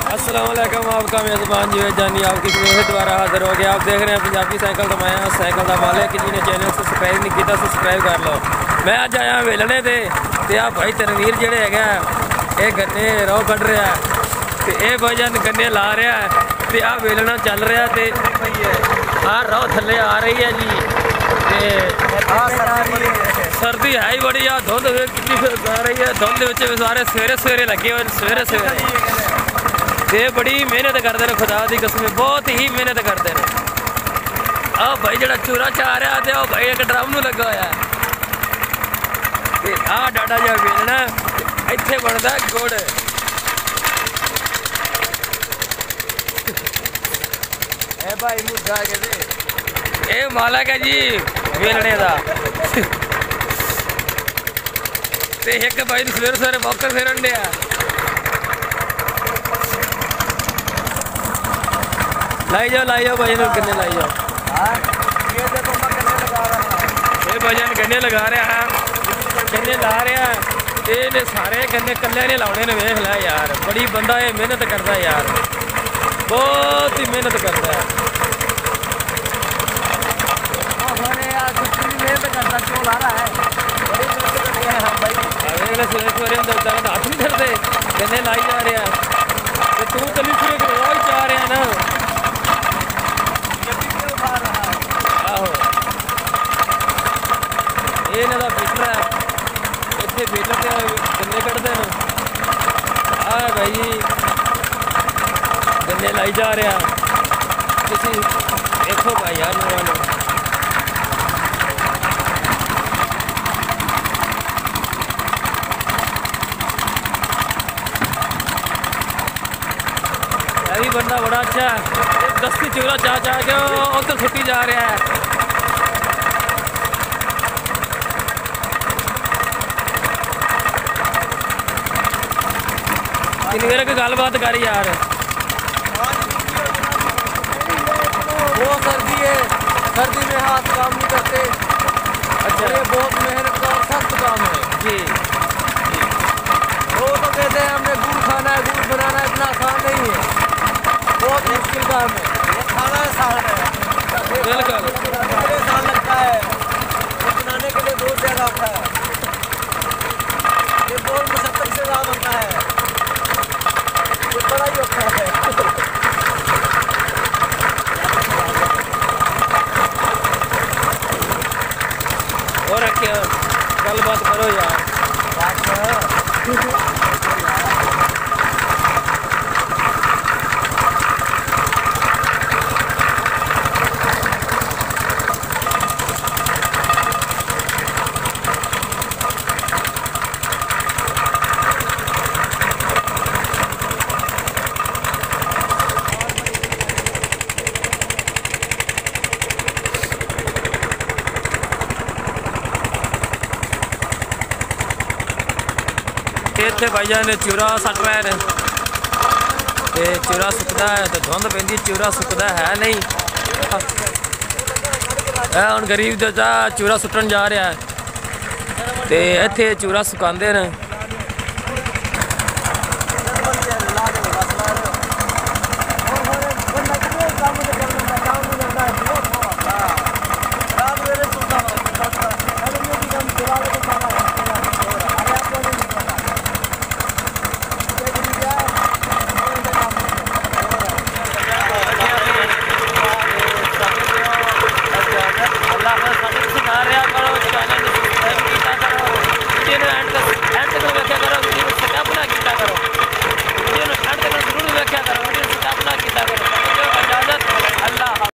अस्सलामुअलैकुम, आपका मेज़बान जो है जानी आपकी खिदमत द्वारा हाजिर हो गया। आप देख रहे हैं पंजाबी साइकिल तो मैं साइकिल का मालिक जिन्हें चैनल सब्सक्राइब नहीं किया सब्सक्राइब कर लो। मैं अज आया वेलने ते आ भाई तनवीर जेड़े है ये गन्ने रोह कढ़ रहा है तो ये भाईजान गन्ने ला रहा है तो आ वेलना चल रहा है रोह थले आ रही है जी। सर्दी है ही बड़ी, आ धुंध कितनी आ रही है, धुंध सारे सवेरे सवेरे लगे हुए सवेरे सवेरे ते बड़ी मेहनत करते हैं, खुदा की कसम बहुत ही मेहनत करते हैं। आ भाई जरा चूरा चाह रहा है तो भाई एक ड्रम में लगा हुआ है आ डाडा जा वेलना इत्थे बनता गुड़। ए भाई मुद्दा कहते ये मालक है जी वेलने का ते एक भाई सवेरे सवेरे वॉकर फिरन दिया। लाई जाओ भाई गन्ने लाई जाओ। ये भाईजान गन्ने लगा रहा है, गन्ने ला रहा है ये सारे गन्ने कल्ले ने लाने ने वेख ला यार। बड़ी बंदा ये मेहनत करता है यार, बहुत ही मेहनत करता है। हाथ नहीं धरते गन्ने लाई जा रहा है तू कली फिर रोज चाह रहा ना। ये इन्हों का फीटर है, इतने फीटर से गन्ने कढ़ते हैं। आ भाई गन्ने लाई जा रहा तुसी देखो भाई यार नौजवानों। भी बंदा बड़ा अच्छा है, दस्ती चूरा चाह के उधर छुट्टी जा रहा है। मेरे को गलबात कर यार। वो सर्दी है, सर्दी में हाथ काम नहीं करते। अच्छा ये बहुत मेहनत का और सख्त काम है जी। वो तो कहते हैं हमने गुड़ खाना है, गुड़ बनाना इतना आसान नहीं है, बहुत मुश्किल काम है। ये खाना आसान है बिल्कुल, आसान लगता है, ये बनाने के लिए बहुत ज़्यादा होता है, ये बहुत मशक्क़त से काम होता है, ये बड़ा ही होता है। और क्या गल बात करो यार। इतने भाईजान ने चूरा सट रहे हैं तो चूरा सुकता है तो धुंध पैंदी चूरा सुकता है नहीं। हम गरीब चाचा चूरा सुटन जा रहा है तो इत्थे चूरा सुकाते हैं।